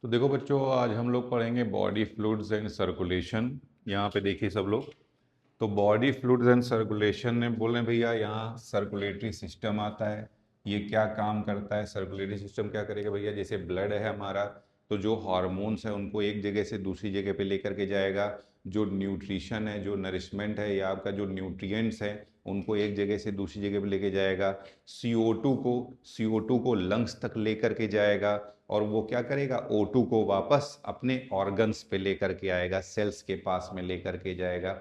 तो देखो बच्चों, आज हम लोग पढ़ेंगे बॉडी फ्लूइड्स एंड सर्कुलेशन। यहाँ पे देखिए सब लोग। तो बॉडी फ्लूइड्स एंड सर्कुलेशन ने बोले भैया यहाँ सर्कुलेटरी सिस्टम आता है। ये क्या काम करता है? सर्कुलेटरी सिस्टम क्या करेगा भैया? जैसे ब्लड है हमारा, तो जो हार्मोन्स है उनको एक जगह से दूसरी जगह पे लेकर के जाएगा। जो न्यूट्रिशन है, जो नरिशमेंट है या आपका जो न्यूट्रिएंट्स है, उनको एक जगह से दूसरी जगह पे लेके जाएगा। CO2 को लंग्स तक लेकर के जाएगा। और वो क्या करेगा? O2 को वापस अपने ऑर्गन्स पे लेकर के आएगा, सेल्स के पास में लेकर के जाएगा।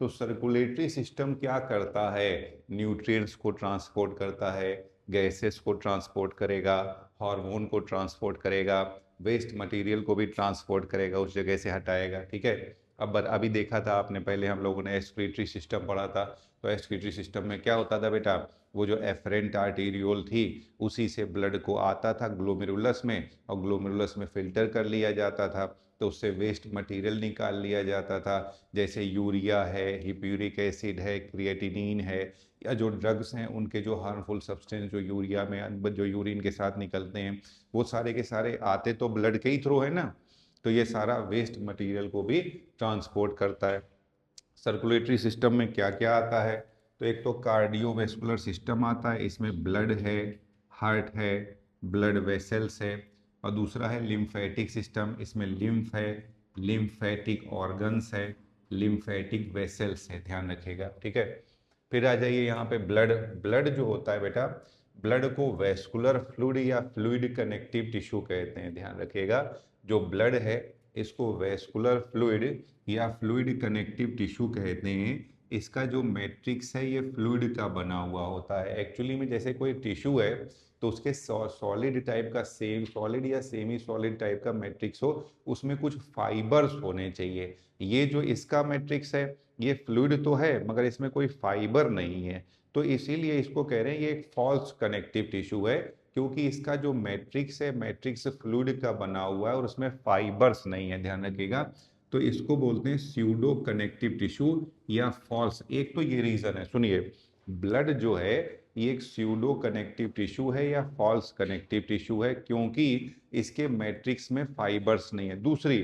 तो सर्कुलेटरी सिस्टम क्या करता है? न्यूट्रिएंट्स को ट्रांसपोर्ट करता है, गैसेस को ट्रांसपोर्ट करेगा, हार्मोन को ट्रांसपोर्ट करेगा, वेस्ट मटेरियल को भी ट्रांसपोर्ट करेगा, उस जगह से हटाएगा। ठीक है। अब अभी देखा था आपने, पहले हम लोगों ने एक्सक्रीटरी सिस्टम पढ़ा था। तो एक्सक्रीटरी सिस्टम में क्या होता था बेटा? वो जो एफरेंट आर्टीरियोल थी, उसी से ब्लड को आता था ग्लोमेरुलस में, और ग्लोमेरुलस में फिल्टर कर लिया जाता था। तो उससे वेस्ट मटेरियल निकाल लिया जाता था, जैसे यूरिया है, हिप्यूरिक एसिड है, क्रिएटिनिन है, या जो ड्रग्स हैं उनके जो हार्मफुल सब्सटेंस जो यूरिया में जो यूरिन के साथ निकलते हैं, वो सारे के सारे आते तो ब्लड के ही थ्रू है ना। तो ये सारा वेस्ट मटेरियल को भी ट्रांसपोर्ट करता है। सर्कुलेटरी सिस्टम में क्या क्या आता है? तो एक तो कार्डियोवैस्कुलर सिस्टम आता है, इसमें ब्लड है, हार्ट है, ब्लड वेसल्स है। और दूसरा है लिम्फेटिक सिस्टम, इसमें लिम्फ है, लिम्फेटिक ऑर्गन्स है, लिम्फेटिक वेसल्स है, ध्यान रखिएगा। ठीक है। फिर आ जाइए यहाँ पे ब्लड। ब्लड जो होता है बेटा, ब्लड को वैस्कुलर फ्लूइड या फ्लूइड कनेक्टिव टिश्यू कहते हैं, ध्यान रखिएगा। जो ब्लड है इसको वैस्कुलर फ्लूइड या फ्लूइड कनेक्टिव टिश्यू कहते हैं। इसका जो मैट्रिक्स है ये फ्लूइड का बना हुआ होता है। एक्चुअली में जैसे कोई टिश्यू है तो उसके सॉलिड टाइप का, सेम सॉलिड या सेमी सॉलिड टाइप का मैट्रिक्स हो, उसमें कुछ फाइबर्स होने चाहिए। ये जो इसका मैट्रिक्स है, ये फ्लूइड तो है मगर इसमें कोई फाइबर नहीं है। तो इसीलिए इसको कह रहे हैं ये एक फॉल्स कनेक्टिव टिश्यू है, क्योंकि इसका जो मैट्रिक्स है, मैट्रिक्स फ्लूइड का बना हुआ है और उसमें फाइबर्स नहीं है, ध्यान रखिएगा। तो इसको बोलते हैं स्यूडो कनेक्टिव टिश्यू या फॉल्स। एक तो ये रीजन है, सुनिए, ब्लड जो है ये एक स्यूडो कनेक्टिव टिश्यू है या फॉल्स कनेक्टिव टिश्यू है, क्योंकि इसके मैट्रिक्स में फाइबर्स नहीं है। दूसरी,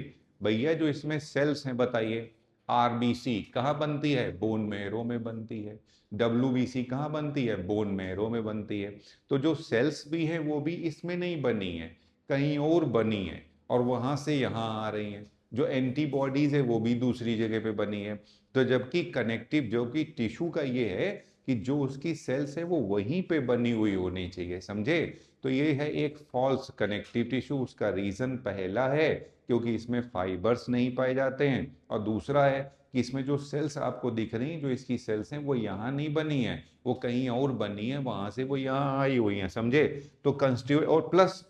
भैया जो इसमें सेल्स हैं बताइए, आरबीसी कहाँ बनती है? बोन मैरो में बनती है। डब्ल्यूबीसी कहाँ बनती है? बोन मैरो में बनती है। तो जो सेल्स भी हैं वो भी इसमें नहीं बनी है, कहीं और बनी है, और वहां से यहाँ आ रही हैं। जो एंटीबॉडीज है वो भी दूसरी जगह पे बनी है। तो जबकि कनेक्टिव, जो कि टिश्यू का ये है कि जो उसकी सेल्स है वो वहीं पे बनी हुई होनी चाहिए, समझे? तो ये है एक फॉल्स कनेक्टिव टिश्यू। उसका रीजन पहला है क्योंकि इसमें फाइबर्स नहीं पाए जाते हैं, और दूसरा है कि इसमें जो सेल्स आपको दिख रही हैं, जो इसकी सेल्स हैं, वो यहाँ नहीं बनी है, वो कहीं और बनी है, वहां से वो यहाँ आई हुई हैं, समझे? तो कंस्टिट्यूट और प्लस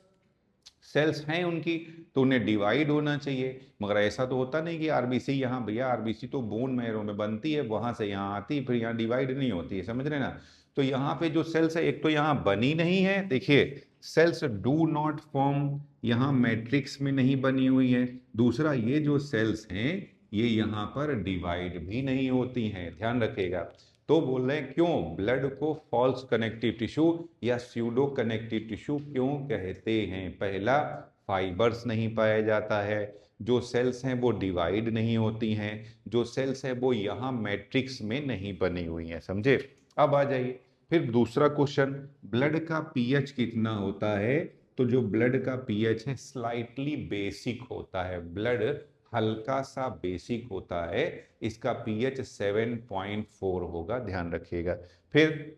सेल्स हैं उनकी, तो उन्हें डिवाइड होना चाहिए। मगर ऐसा तो होता नहीं कि आरबीसी यहाँ, भैया आरबीसी तो बोन मैरो में बनती है, वहां से यहाँ आती है, फिर यहाँ डिवाइड नहीं होती है, समझ रहे ना? तो यहाँ पे जो सेल्स है, एक तो यहाँ बनी नहीं है, देखिए, सेल्स डू नॉट फॉर्म, यहाँ मैट्रिक्स में नहीं बनी हुई है। दूसरा, ये जो सेल्स हैं ये यहाँ पर डिवाइड भी नहीं होती हैं, ध्यान रखिएगा। तो बोल रहे हैं क्यों ब्लड को फॉल्स कनेक्टिव टिश्यू या स्यूडो कनेक्टिव टिश्यू क्यों कहते हैं? पहला, फाइबर्स नहीं पाया जाता है, जो सेल्स हैं वो डिवाइड नहीं होती हैं, जो सेल्स है वो यहाँ मैट्रिक्स में नहीं बनी हुई हैं, समझे? अब आ जाइए फिर दूसरा क्वेश्चन, ब्लड का पीएच कितना होता है? तो जो ब्लड का पीएच है स्लाइटली बेसिक होता है, ब्लड हल्का सा बेसिक होता है, इसका पीएच 7.4 होगा, ध्यान रखिएगा। फिर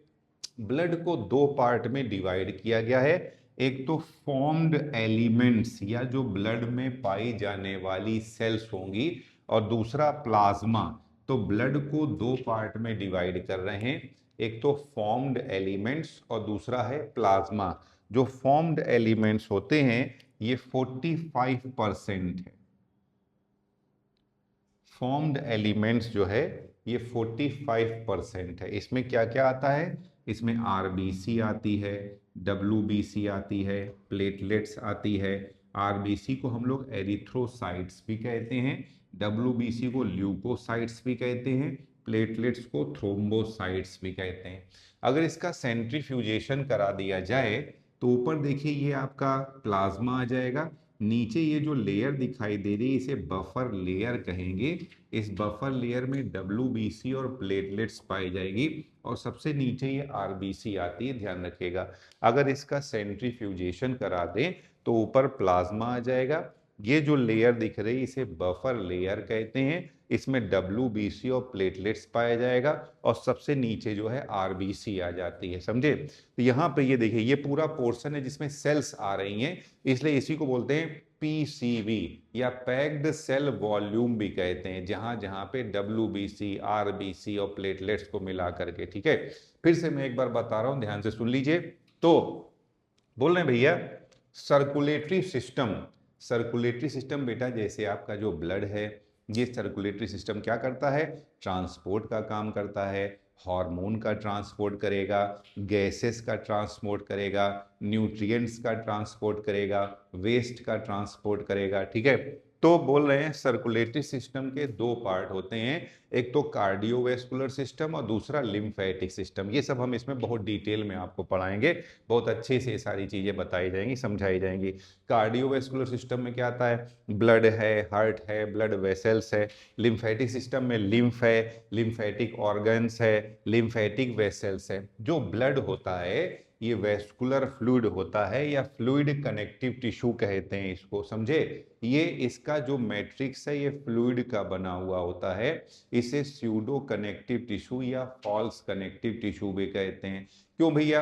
ब्लड को दो पार्ट में डिवाइड किया गया है। एक तो फॉर्म्ड एलिमेंट्स या जो ब्लड में पाई जाने वाली सेल्स होंगी, और दूसरा प्लाज्मा। तो ब्लड को दो पार्ट में डिवाइड कर रहे हैं, एक तो फॉर्म्ड एलिमेंट्स और दूसरा है प्लाज्मा। जो फॉर्म्ड एलिमेंट्स होते हैं ये 45% है। फॉर्म्ड एलिमेंट्स जो है ये 45% है। इसमें क्या क्या आता है? इसमें आरबीसी आती है, डब्ल्यूबीसी आती है, प्लेटलेट्स आती है। आरबीसी को हम लोग एरिथ्रोसाइट्स भी कहते हैं, डब्ल्यूबीसी को ल्यूकोसाइट्स भी कहते हैं, प्लेटलेट्स को थ्रोम्बोसाइट्स भी कहते हैं। अगर इसका सेंट्रीफ्यूजेशन करा दिया जाए तो ऊपर देखिए ये आपका प्लाज्मा आ जाएगा, नीचे ये जो लेयर दिखाई दे रही है इसे बफर लेयर कहेंगे। इस बफर लेयर में WBC और प्लेटलेट्स पाई जाएगी और सबसे नीचे ये RBC आती है, ध्यान रखिएगा। अगर इसका सेंट्रीफ्यूजेशन करा दें तो ऊपर प्लाज्मा आ जाएगा। ये जो लेयर दिख रही है इसे बफर लेयर कहते हैं। इसमें WBC और प्लेटलेट्स पाया जाएगा और सबसे नीचे जो है RBC आ जाती है, समझे। तो यहाँ पे ये देखिए ये पूरा पोर्शन है जिसमें सेल्स आ रही हैं, इसलिए इसी को बोलते हैं PCV या पैक्ड सेल वॉल्यूम भी कहते हैं, जहां जहां पे WBC RBC और प्लेटलेट्स को मिला करके, ठीक है। फिर से मैं एक बार बता रहा हूं, ध्यान से सुन लीजिए। तो बोल रहे हैं भैया सर्कुलेटरी सिस्टम। सर्कुलेटरी सिस्टम बेटा जैसे आपका जो ब्लड है, ये सर्कुलेटरी सिस्टम क्या करता है, ट्रांसपोर्ट का काम करता है। हार्मोन का ट्रांसपोर्ट करेगा, गैसेस का ट्रांसपोर्ट करेगा, न्यूट्रिएंट्स का ट्रांसपोर्ट करेगा, वेस्ट का ट्रांसपोर्ट करेगा, ठीक है। तो बोल रहे हैं सर्कुलेटरी सिस्टम के दो पार्ट होते हैं, एक तो कार्डियोवैस्कुलर सिस्टम और दूसरा लिम्फेटिक सिस्टम। ये सब हम इसमें बहुत डिटेल में आपको पढ़ाएंगे, बहुत अच्छे से ये सारी चीजें बताई जाएंगी, समझाई जाएंगी। कार्डियोवैस्कुलर सिस्टम में क्या आता है, ब्लड है, हार्ट है, ब्लड वेसल्स है। लिम्फेटिक सिस्टम में लिम्फ है, लिम्फेटिक ऑर्गन्स है, लिम्फेटिक वेसल्स है। जो ब्लड होता है ये वेस्कुलर फ्लूइड होता है या फ्लूइड कनेक्टिव टिश्यू कहते हैं इसको, समझे। ये इसका जो मैट्रिक्स है ये फ्लूइड का बना हुआ होता है। इसे स्यूडो कनेक्टिव टिश्यू या फॉल्स कनेक्टिव टिश्यू भी कहते हैं। क्यों भैया,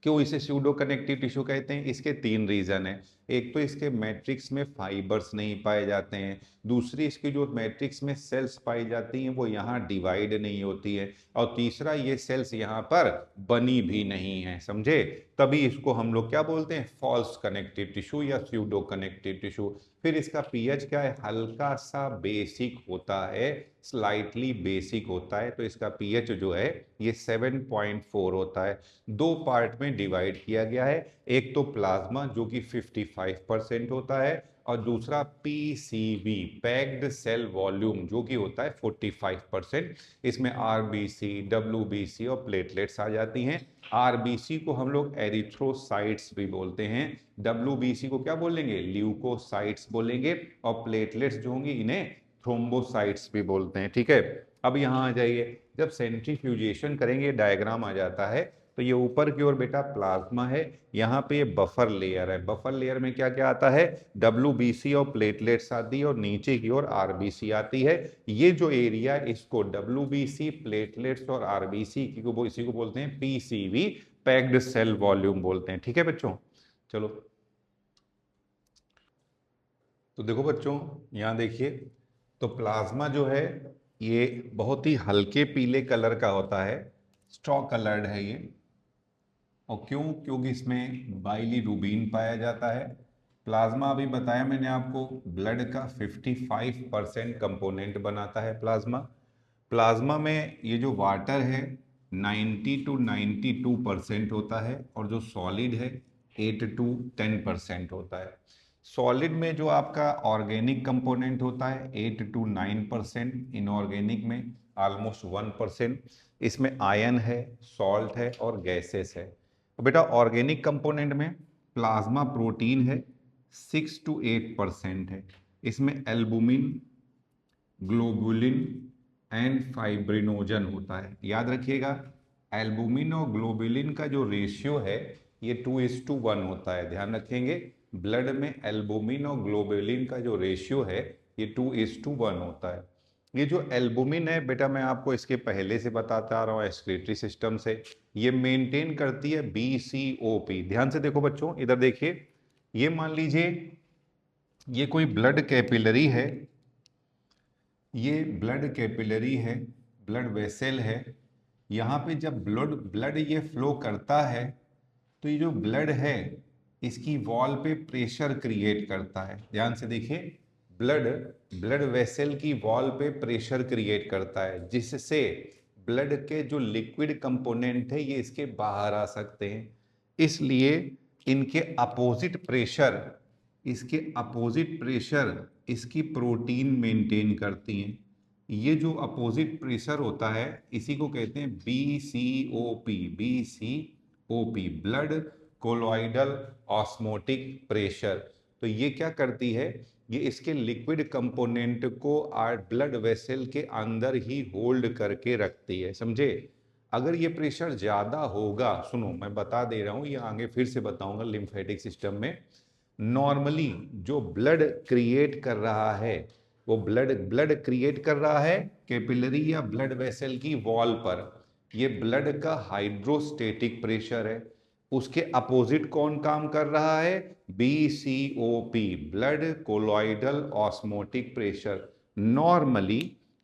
क्यों इसे स्यूडो कनेक्टिव टिश्यू कहते हैं, इसके तीन रीजन है। एक तो इसके मैट्रिक्स में फाइबर्स नहीं पाए जाते हैं, दूसरी इसकी जो मैट्रिक्स में सेल्स पाई जाती हैं वो यहाँ डिवाइड नहीं होती है, और तीसरा ये सेल्स यहाँ पर बनी भी नहीं है, समझे। तभी इसको हम लोग क्या बोलते हैं, फॉल्स कनेक्टिव टिश्यू या स्यूडो कनेक्टिव टिश्यू। फिर इसका पीएच क्या है, हल्का सा बेसिक होता है, स्लाइटली बेसिक होता है। तो इसका पीएच जो है ये 7.4 होता है। दो पार्ट में डिवाइड किया गया है, एक तो प्लाज्मा जो कि 55% होता है, और दूसरा PCV पैक्ड सेल वॉल्यूम जो कि होता है 45%। इसमें RBC WBC और प्लेटलेट्स आ जाती हैं। RBC को हम लोग एरिथ्रोसाइट्स भी बोलते हैं, WBC को क्या बोलेंगे, ल्यूकोसाइट्स बोलेंगे, और प्लेटलेट्स जो होंगी इन्हें थ्रोम्बोसाइट्स भी बोलते हैं, ठीक है। अब यहाँ आ जाइए, जब सेंट्रीफ्यूजेशन करेंगे डायग्राम आ जाता है। तो ये ऊपर की ओर बेटा प्लाज्मा है, यहाँ पे ये बफर लेयर है। बफर लेयर में क्या क्या आता है, WBC और प्लेटलेट्स आती है, और नीचे की ओर RBC आती है। ये जो एरिया इसको WBC प्लेटलेट्स और RBC की को इसी को बोलते हैं PCV पैक्ड सेल वॉल्यूम बोलते हैं, ठीक है बच्चों। चलो तो देखो बच्चों यहाँ देखिए, तो प्लाज्मा जो है ये बहुत ही हल्के पीले कलर का होता है, स्ट्रॉ कलर्ड है ये। और क्यों, क्योंकि इसमें बाइलीरुबिन पाया जाता है। प्लाज्मा अभी बताया मैंने आपको ब्लड का 55% कंपोनेंट बनाता है प्लाज्मा। प्लाज्मा में ये जो वाटर है 90 to 92% होता है, और जो सॉलिड है 8 to 10% होता है। सॉलिड में जो आपका ऑर्गेनिक कंपोनेंट होता है 8 to 9%, इनऑर्गेनिक में ऑलमोस्ट 1%। इसमें आयन है, सॉल्ट है और गैसेस है। तो बेटा ऑर्गेनिक कंपोनेंट में प्लाज्मा प्रोटीन है 6 to 8% है। इसमें एल्बुमिन, ग्लोबुलिन एंड फाइब्रिनोजन होता है। याद रखिएगा एल्बुमिन और ग्लोबुलिन का जो रेशियो है ये 2:1 होता है, ध्यान रखेंगे। ब्लड में एल्बुमिन और ग्लोबुलिन का जो रेशियो है ये 2:1 होता है। ये जो एल्बुमिन है बेटा मैं आपको इसके पहले से बताता आ रहा हूँ एक्सक्रीटरी सिस्टम से, ये मेंटेन करती है BCOP। ध्यान से देखो बच्चों, इधर देखिए, ये मान लीजिए ये कोई ब्लड कैपिलरी है, ये ब्लड कैपिलरी है, ब्लड वेसल है। यहाँ पे जब ब्लड ब्लड ये फ्लो करता है तो ये जो ब्लड है इसकी वॉल पे प्रेशर क्रिएट करता है। ध्यान से देखिए, ब्लड ब्लड वेसल की वॉल पे प्रेशर क्रिएट करता है, जिससे ब्लड के जो लिक्विड कंपोनेंट है ये इसके बाहर आ सकते हैं। इसलिए इनके अपोजिट प्रेशर, इसके अपोजिट प्रेशर इसकी प्रोटीन मेंटेन करती हैं। ये जो अपोजिट प्रेशर होता है इसी को कहते हैं BCOP। BCOP blood colloidal osmotic pressure. तो ये क्या करती है, ये इसके लिक्विड कंपोनेंट को ब्लड वेसल के अंदर ही होल्ड करके रखती है, समझे। अगर ये प्रेशर ज़्यादा होगा, सुनो मैं बता दे रहा हूँ, ये आगे फिर से बताऊंगा लिम्फेटिक सिस्टम में। नॉर्मली जो ब्लड क्रिएट कर रहा है, वो ब्लड ब्लड क्रिएट कर रहा है कैपिलरी या ब्लड वेसल की वॉल पर, ये ब्लड का हाइड्रोस्टेटिक प्रेशर है। उसके अपोजिट कौन काम कर रहा है, BCOP, blood colloidal osmotic pressure. Normally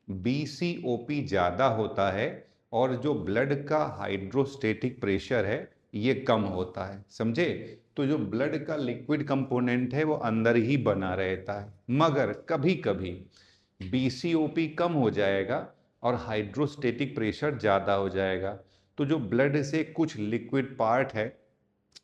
BCOP ज़्यादा होता है और जो ब्लड का हाइड्रोस्टेटिक प्रेशर है ये कम होता है, समझे। तो जो ब्लड का लिक्विड कंपोनेंट है वो अंदर ही बना रहता है, मगर कभी कभी BCOP कम हो जाएगा और हाइड्रोस्टेटिक प्रेशर ज़्यादा हो जाएगा, तो जो ब्लड से कुछ लिक्विड पार्ट है,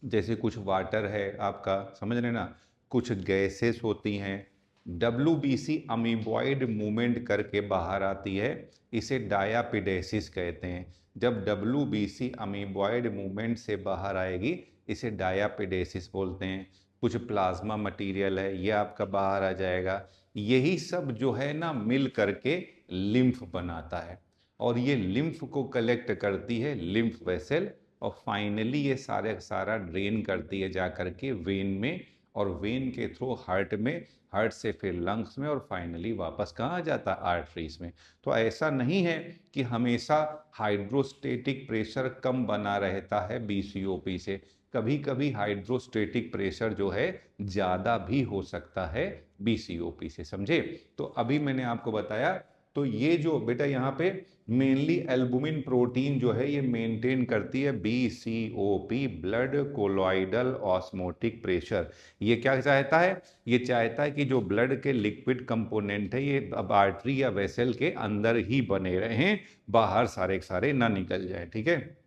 जैसे कुछ वाटर है आपका, समझ रहे ना, कुछ गैसेस होती हैं, WBC अमीबॉइड मूवमेंट करके बाहर आती है, इसे डायापिडेसिस कहते हैं। जब WBC अमीबॉइड मूवमेंट से बाहर आएगी इसे डायापिडेसिस बोलते हैं। कुछ प्लाज्मा मटेरियल है ये आपका बाहर आ जाएगा। यही सब जो है ना मिल करके लिम्फ बनाता है, और ये लिम्फ को कलेक्ट करती है लिम्फ वेसल, और फाइनली ये सारा ड्रेन करती है जा करके वेन में, और वेन के थ्रू हार्ट में, हार्ट से फिर लंग्स में, और फाइनली वापस कहाँ जाता है, आर्टरीज में। तो ऐसा नहीं है कि हमेशा हाइड्रोस्टेटिक प्रेशर कम बना रहता है BCOP से, कभी कभी हाइड्रोस्टेटिक प्रेशर जो है ज़्यादा भी हो सकता है BCOP से, समझे। तो अभी मैंने आपको बताया, तो ये जो बेटा यहाँ पे मेनली एल्बुमिन प्रोटीन जो है ये मेंटेन करती है BCOP, blood colloidal osmotic pressure. ये क्या चाहता है, ये चाहता है कि जो ब्लड के लिक्विड कंपोनेंट है ये अब आर्टरी या वेसल के अंदर ही बने रहें, बाहर सारे सारे ना निकल जाए, ठीक है।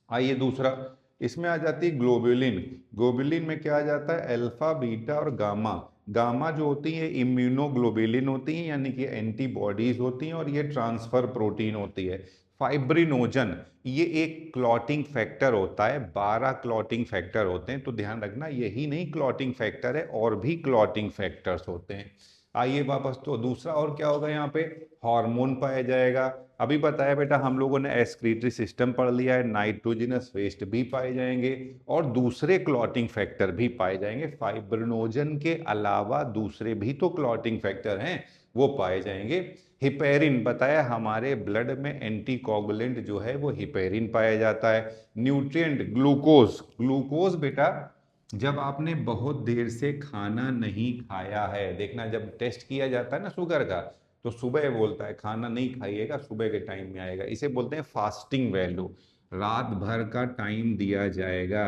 आइए दूसरा, इसमें आ जाती है ग्लोबुलिन। ग्लोबुलिन में क्या आ जाता है, अल्फा बीटा और गामा। गामा जो होती है इम्यूनोग्लोबुलिन होती हैं, यानी कि एंटीबॉडीज होती हैं, और ये ट्रांसफर प्रोटीन होती है। फाइब्रिनोजन ये एक क्लॉटिंग फैक्टर होता है, 12 क्लॉटिंग फैक्टर होते हैं, तो ध्यान रखना यही नहीं क्लॉटिंग फैक्टर है, और भी क्लॉटिंग फैक्टर्स होते हैं। आइए वापस, तो दूसरा और क्या होगा यहाँ पे, हार्मोन पाया जाएगा। अभी बताया बेटा हम लोगों ने एक्सक्रीटरी सिस्टम पढ़ लिया है, नाइट्रोजनस वेस्ट भी पाए जाएंगे और दूसरे क्लॉटिंग फैक्टर भी पाए जाएंगे। फाइब्रिनोजन के अलावा दूसरे भी तो क्लॉटिंग फैक्टर हैं, वो पाए जाएंगे। हिपेरिन बताया हमारे ब्लड में एंटीकोगुलेंट जो है वो हिपेरिन पाया जाता है। न्यूट्रिएंट ग्लूकोज, ग्लूकोज बेटा जब आपने बहुत देर से खाना नहीं खाया है, देखना जब टेस्ट किया जाता है ना शुगर का, तो सुबह बोलता है खाना नहीं खाइएगा, सुबह के टाइम में आएगा, इसे बोलते हैं फास्टिंग वैल्यू। रात भर का टाइम दिया जाएगा,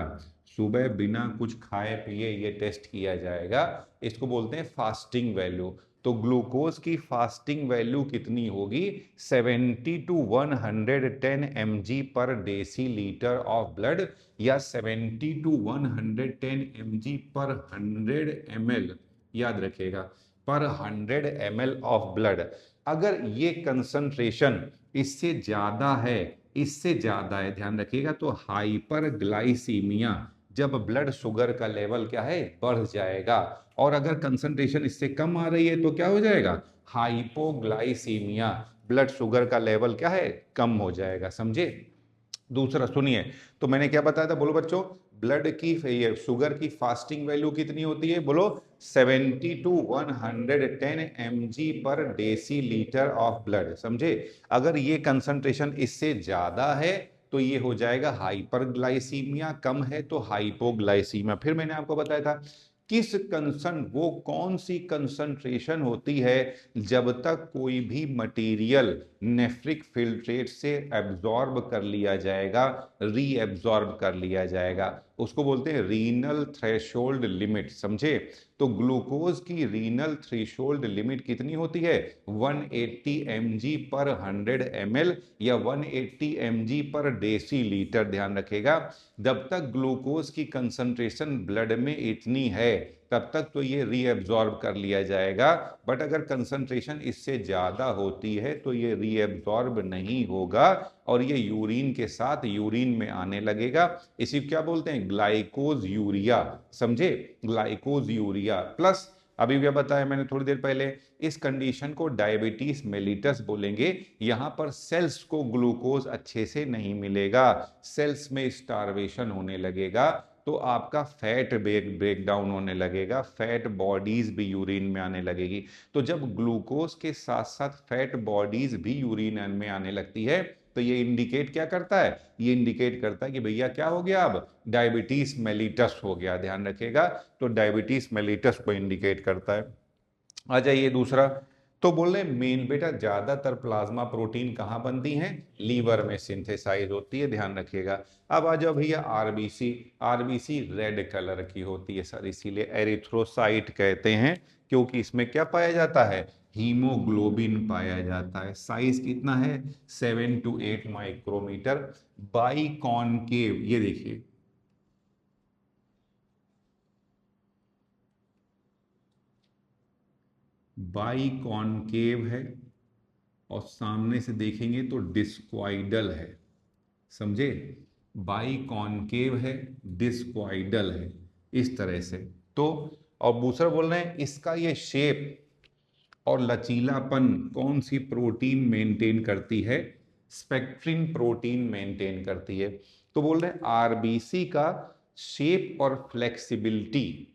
सुबह बिना कुछ खाए पिए ये टेस्ट किया जाएगा, इसको बोलते हैं फास्टिंग वैल्यू। तो ग्लूकोज की फास्टिंग वैल्यू कितनी होगी, 70 to 110 mg पर डेसी लीटर ऑफ ब्लड, या 70 to 110 mg पर 100 ml, याद रखिएगा, पर 100 ml ऑफ ब्लड। अगर ये कंसंट्रेशन इससे ज्यादा है, इससे ज्यादा है, ध्यान रखिएगा, तो हाइपरग्लाइसीमिया, जब ब्लड शुगर का लेवल क्या है, बढ़ जाएगा। और अगर कंसंट्रेशन इससे कम आ रही है तो क्या हो जाएगा, हाइपोग्लाइसीमिया, ब्लड शुगर का लेवल क्या है, कम हो जाएगा, समझे। दूसरा सुनिए, तो मैंने क्या बताया था, बोलो बच्चों, ब्लड की शुगर की फास्टिंग वैल्यू कितनी होती है, बोलो 70 to 110 mg पर डेसी लीटर ऑफ ब्लड, समझे। अगर ये कंसंट्रेशन इससे ज्यादा है तो ये हो जाएगा हाइपरग्लाइसीमिया, कम है तो हाइपोग्लाइसीमिया। फिर मैंने आपको बताया था किस वो कौन सी कंसंट्रेशन होती है जब तक कोई भी मटेरियल नेफ्रिक फिल्ट्रेट से एब्जॉर्ब कर लिया जाएगा, रीएब्जॉर्ब कर लिया जाएगा, उसको बोलते हैं रीनल थ्रेशोल्ड लिमिट, समझे। तो ग्लूकोज की रीनल थ्रेशोल्ड लिमिट कितनी होती है, 180 mg पर 100 ml, या 180 mg पर डेसी लीटर, ध्यान रखेगा। जब तक ग्लूकोज की कंसंट्रेशन ब्लड में इतनी है तब तक तो ये रीएब्जॉर्ब कर लिया जाएगा, बट अगर कंसंट्रेशन इससे ज़्यादा होती है तो ये रीएब्जॉर्ब नहीं होगा और ये यूरिन के साथ यूरिन में आने लगेगा। इसी क्या बोलते हैं, ग्लाइकोज यूरिया, समझे, ग्लाइकोज यूरिया प्लस, अभी भी बताया मैंने थोड़ी देर पहले, इस कंडीशन को डायबिटीज मेलिटस बोलेंगे। यहां पर सेल्स को ग्लूकोज अच्छे से नहीं मिलेगा, सेल्स में स्टार्वेशन होने लगेगा, तो आपका फैट ब्रेक डाउन होने लगेगा, फैट बॉडीज भी यूरिन में आने लगेगी। तो जब ग्लूकोज के साथ साथ फैट बॉडीज भी यूरिन में आने लगती है तो ये इंडिकेट क्या करता है, ये इंडिकेट करता है कि भैया क्या हो गया, अब डायबिटीज मेलिटस हो गया, ध्यान रखिएगा। तो डायबिटीज मेलिटस को इंडिकेट करता है। आ जाइए दूसरा, तो बोल रहे मेन बेटा ज्यादातर प्लाज्मा प्रोटीन कहाँ बनती हैं, लीवर में सिंथेसाइज होती है, ध्यान रखिएगा। अब आ जाओ भैया आरबीसी, आरबीसी रेड कलर की होती है सर, इसीलिए एरिथ्रोसाइट कहते हैं, क्योंकि इसमें क्या पाया जाता है, हीमोग्लोबिन पाया जाता है। साइज कितना है, 7 to 8 माइक्रोमीटर। बाई कॉनकेव, ये देखिए बाई कॉनकेव है और सामने से देखेंगे तो डिस्क्वाइडल है, समझे, बाई कॉनकेव है, डिस्क्वाइडल है, इस तरह से। तो और दूसरा बोल रहे हैं इसका ये शेप और लचीलापन कौन सी प्रोटीन मेंटेन करती है, स्पेक्ट्रिन प्रोटीन मेंटेन करती है। तो बोल रहे हैं आरबीसी का शेप और फ्लेक्सिबिलिटी,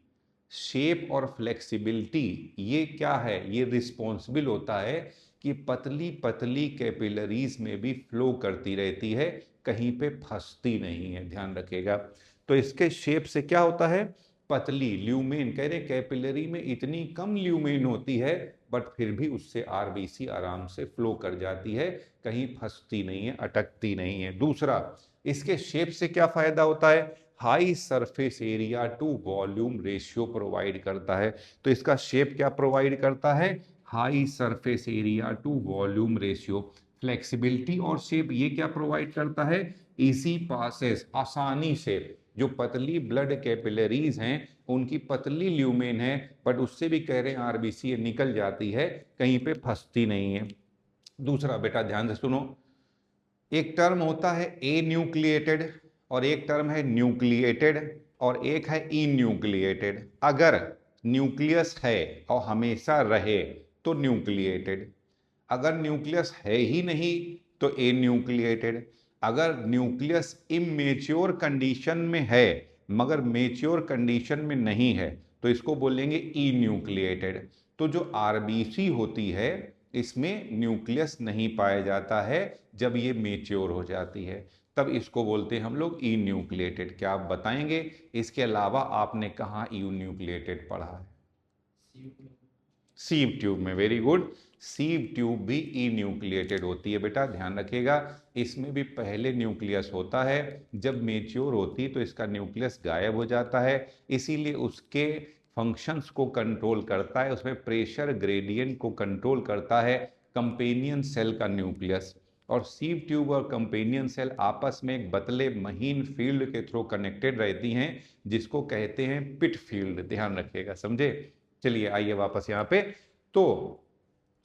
शेप और फ्लेक्सिबिलिटी ये क्या है, ये रिस्पॉन्सिबल होता है कि पतली पतली कैपिलरीज में भी फ्लो करती रहती है, कहीं पे फंसती नहीं है, ध्यान रखिएगा। तो इसके शेप से क्या होता है, पतली ल्यूमेन, कह रहे कैपिलरी में इतनी कम ल्यूमेन होती है बट फिर भी उससे आरबीसी आराम से फ्लो कर जाती है, कहीं फंसती नहीं है, अटकती नहीं है। दूसरा, इसके शेप से क्या फायदा होता है, high surface area to volume ratio provide करता है। तो इसका शेप क्या प्रोवाइड करता है, high surface area to volume ratio. Flexibility और शेप ये क्या प्रोवाइड करता है, इजी पासेस, आसानी से, जो पतली ब्लड कैपिलरीज हैं उनकी पतली ल्यूमेन है बट उससे भी कह रहे हैं आरबीसी निकल जाती है, कहीं पे फंसती नहीं है। दूसरा बेटा ध्यान से सुनो, एक टर्म होता है ए न्यूक्लिएटेड और एक टर्म है न्यूक्लिएटेड और एक है ई न्यूक्लिएटेड। अगर न्यूक्लियस है और हमेशा रहे तो न्यूक्लिएटेड, अगर न्यूक्लियस है ही नहीं तो ए न्यूक्लिएटेड, अगर न्यूक्लियस इमेच्योर कंडीशन में है मगर मेच्योर कंडीशन में नहीं है तो इसको बोलेंगे ई न्यूक्लिएटेड। तो जो आरबीसी होती है इसमें न्यूक्लियस नहीं पाया जाता है, जब ये मेच्योर हो जाती है तब इसको बोलते हैं हम लोग ई न्यूक्लिएटेड। क्या आप बताएंगे इसके अलावा आपने कहाँ ई न्यूक्लिएटेड पढ़ा है, सीव ट्यूब में, वेरी गुड, सीव ट्यूब भी ई न्यूक्लिएटेड होती है बेटा, ध्यान रखिएगा। इसमें भी पहले न्यूक्लियस होता है, जब मेच्योर होती तो इसका न्यूक्लियस गायब हो जाता है, इसीलिए उसके फंक्शंस को कंट्रोल करता है, उसमें प्रेशर ग्रेडियंट को कंट्रोल करता है कंपेनियन सेल का न्यूक्लियस। और सीव ट्यूब और कंपेनियन सेल आपस में एक बतले महीन फील्ड के थ्रू कनेक्टेड रहती हैं जिसको कहते हैं पिट फील्ड, ध्यान रखिएगा, समझे। चलिए आइए वापस यहाँ पे, तो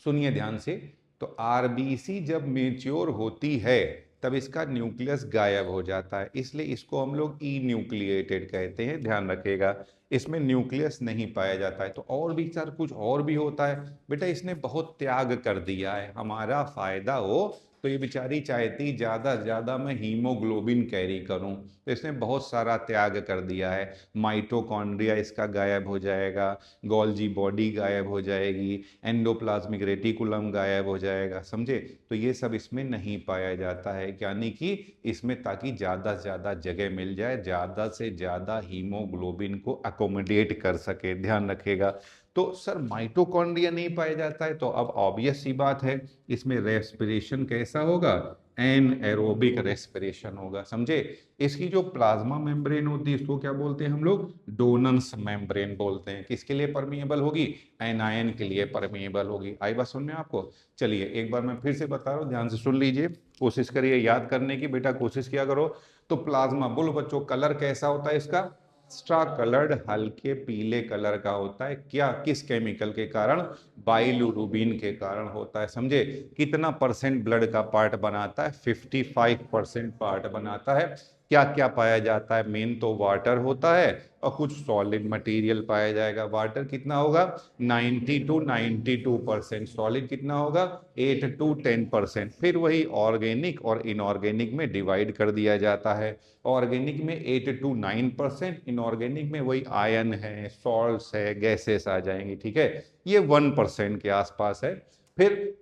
सुनिए ध्यान से। तो आरबीसी जब मेच्योर होती है तब इसका न्यूक्लियस गायब हो जाता है, इसलिए इसको हम लोग ई न्यूक्लिएटेड कहते हैं, ध्यान रखिएगा। इसमें न्यूक्लियस नहीं पाया जाता है। तो और भी सर कुछ और भी होता है बेटा, इसने बहुत त्याग कर दिया है, हमारा फायदा हो तो ये बेचारी चाहती ज्यादा से ज्यादा मैं हीमोग्लोबिन कैरी करूं, तो इसने बहुत सारा त्याग कर दिया है। माइटोकॉन्ड्रिया इसका गायब हो जाएगा, गोल्जी बॉडी गायब हो जाएगी, एंडोप्लाज्मिक रेटिकुलम गायब हो जाएगा, समझे। तो ये सब इसमें नहीं पाया जाता है, यानी कि इसमें ताकि ज़्यादा से ज़्यादा जगह मिल जाए, ज़्यादा से ज़्यादा हीमोग्लोबिन को अकोमोडेट कर सके, ध्यान रखिएगा। तो सर माइटोकॉन्ड्रिया नहीं पाया जाता है तो अब ऑब्वियस सी बात है इसमें रेस्पिरेशन कैसा होगा, एन एरोबिक रेस्पिरेशन होगा, समझे। इसकी जो प्लाज्मा मेम्ब्रेन होती है इसको क्या बोलते हैं हम लोग, डोनन्स मेम्ब्रेन बोलते हैं। किसके लिए परमिएबल होगी, एनायन के लिए परमिएबल होगी। आई बात सुनने आपको। चलिए एक बार मैं फिर से बता रहा हूँ, ध्यान से सुन लीजिए, कोशिश करिए याद करने की, बेटा कोशिश किया करो। तो प्लाज्मा, बोलो बच्चों, कलर कैसा होता है इसका, एक्स्ट्रा कलर्ड, हल्के पीले कलर का होता है। क्या, किस केमिकल के कारण? बाइलिरुबिन के कारण होता है। समझे? कितना परसेंट ब्लड का पार्ट बनाता है? 55% पार्ट बनाता है। क्या क्या पाया जाता है? मेन तो वाटर होता है और कुछ सॉलिड मटेरियल पाया जाएगा। वाटर कितना होगा? 90 to 92%। सॉलिड कितना होगा? 8 to 10%। फिर वही ऑर्गेनिक और इनऑर्गेनिक में डिवाइड कर दिया जाता है। ऑर्गेनिक में 8 to 9%, इनऑर्गेनिक में वही आयन है, सॉल्ट्स है, गैसेस आ जाएंगी। ठीक है, ये 1% के आसपास है। फिर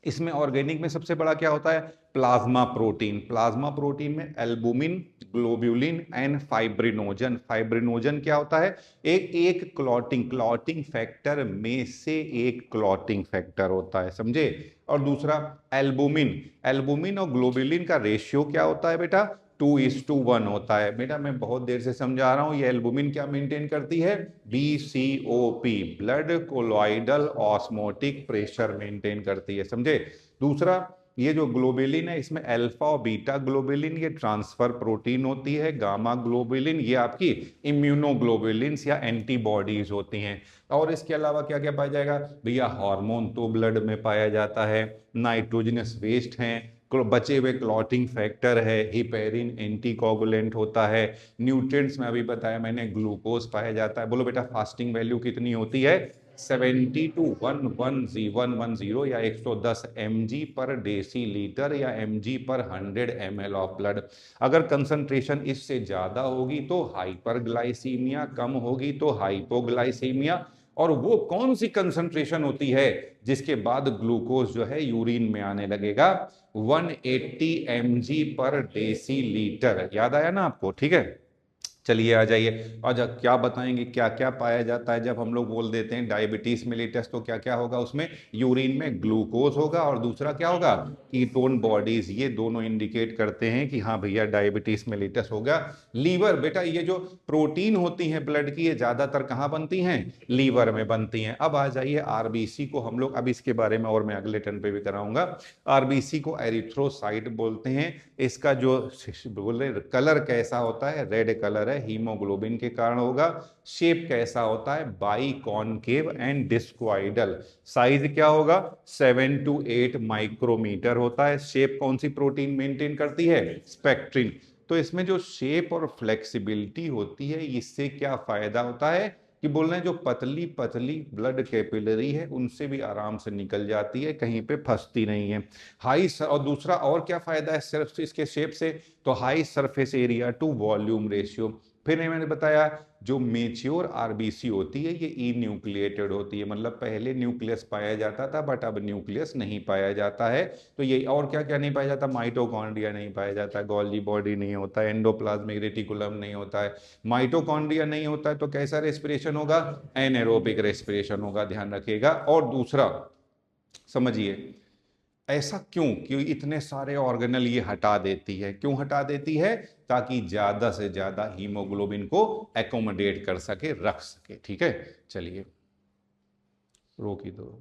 इसमें ऑर्गेनिक में सबसे बड़ा क्या होता है? Plasma protein. प्लाज्मा प्रोटीन में albumin, globulin and fibrinogen. Fibrinogen क्या होता है? एक क्लॉटिंग फैक्टर में से एक क्लॉटिंग फैक्टर होता है। समझे? और दूसरा एल्बुमिन। एल्बुमिन और ग्लोब्यूलिन का रेशियो क्या होता है बेटा? 2:1 होता है। बेटा मैं बहुत देर से समझा रहा हूं, ये एल्बुमिन क्या मेंटेन करती है? BCOP, blood colloidal osmotic pressure maintain करती है। समझे? दूसरा, ये जो ग्लोबुलिन है इसमें अल्फा और बीटा ग्लोबुलिन ये ट्रांसफर प्रोटीन होती है। गामा ग्लोबुलिन ये आपकी इम्यूनोग्लोबुलिन्स या एंटीबॉडीज होती हैं। और इसके अलावा क्या क्या पाया जाएगा भैया? हार्मोन तो ब्लड में पाया जाता है, नाइट्रोजनस वेस्ट हैं, बचे हुए क्लॉटिंग फैक्टर है, हिपेरिन एंटीकोगुलेंट होता है, न्यूट्रिएंट्स में अभी बताया मैंने, ग्लूकोज पाया जाता है। बोलो बेटा फास्टिंग वैल्यू कितनी होती है? 70 to 110 या 110 mg पर डेसीलीटर या mg पर 100 ml ऑफ ब्लड। अगर कंसंट्रेशन इससे ज्यादा होगी तो हाइपरग्लाइसीमिया, कम होगी तो हाइपोग्लाइसीमिया। और वो कौन सी कंसंट्रेशन होती है जिसके बाद ग्लूकोज जो है यूरिन में आने लगेगा? 180 mg पर डेसीलीटर। याद आया ना आपको? ठीक है, चलिए आ जाइए। और जब क्या बताएंगे क्या क्या पाया जाता है जब हम लोग बोल देते हैं डायबिटीज मेलिटस, तो क्या क्या होगा उसमें? यूरिन में ग्लूकोज होगा और दूसरा क्या होगा? Ketone bodies. ये दोनों इंडिकेट करते हैं कि हाँ भैया डायबिटीज मेलिटस हो गया। लीवर, बेटा ये जो प्रोटीन होती हैं ब्लड की, ये ज्यादातर कहाँ बनती हैं? लीवर में बनती हैं। अब आ जाइए आरबीसी को हम लोग, अब इसके बारे में और मैं अगले टर्न पे भी कराऊंगा। आरबीसी को एरिथ्रोसाइट बोलते हैं। इसका जो बोले कलर कैसा होता है? रेड कलर है, हीमोग्लोबिन के कारण होगा। शेप कैसा होता है? Biconcave and discoidal. Size क्या होगा? 7 to 8 माइक्रोमीटर होता है। शेप कौन सी प्रोटीन मेंटेन करती है? स्पेक्ट्रिन। तो इसमें जो शेप और फ्लेक्सिबिलिटी होती है, इससे क्या फायदा होता है कि बोल रहे हैं जो पतली पतली ब्लड कैपिलरी है उनसे भी आराम से निकल जाती है, कहीं पे फंसती नहीं है। और दूसरा और क्या फायदा है सिर्फ इसके शेप से? तो high surface area to volume ratio. फिर मैंने बताया जो मेच्योर आरबीसी होती है ये ई न्यूक्लिएटेड होती है, मतलब पहले न्यूक्लियस पाया जाता था बट अब न्यूक्लियस नहीं पाया जाता है। तो ये और क्या क्या नहीं पाया जाता? माइटोकॉन्ड्रिया नहीं पाया जाता, गोल्गी बॉडी नहीं होता, एंडोप्लाज्मिक रेटिकुलम नहीं होता है। माइटोकॉन्ड्रिया नहीं होता है तो कैसा रेस्पिरेशन होगा? एनएरोबिक रेस्पिरेशन होगा, ध्यान रखिएगा। और दूसरा समझिए ऐसा क्यों कि इतने सारे ऑर्गेनल ये हटा देती है? क्यों हटा देती है? ताकि ज्यादा से ज्यादा हीमोग्लोबिन को एकोमोडेट कर सके, रख सके। ठीक है, चलिए रोकी दो।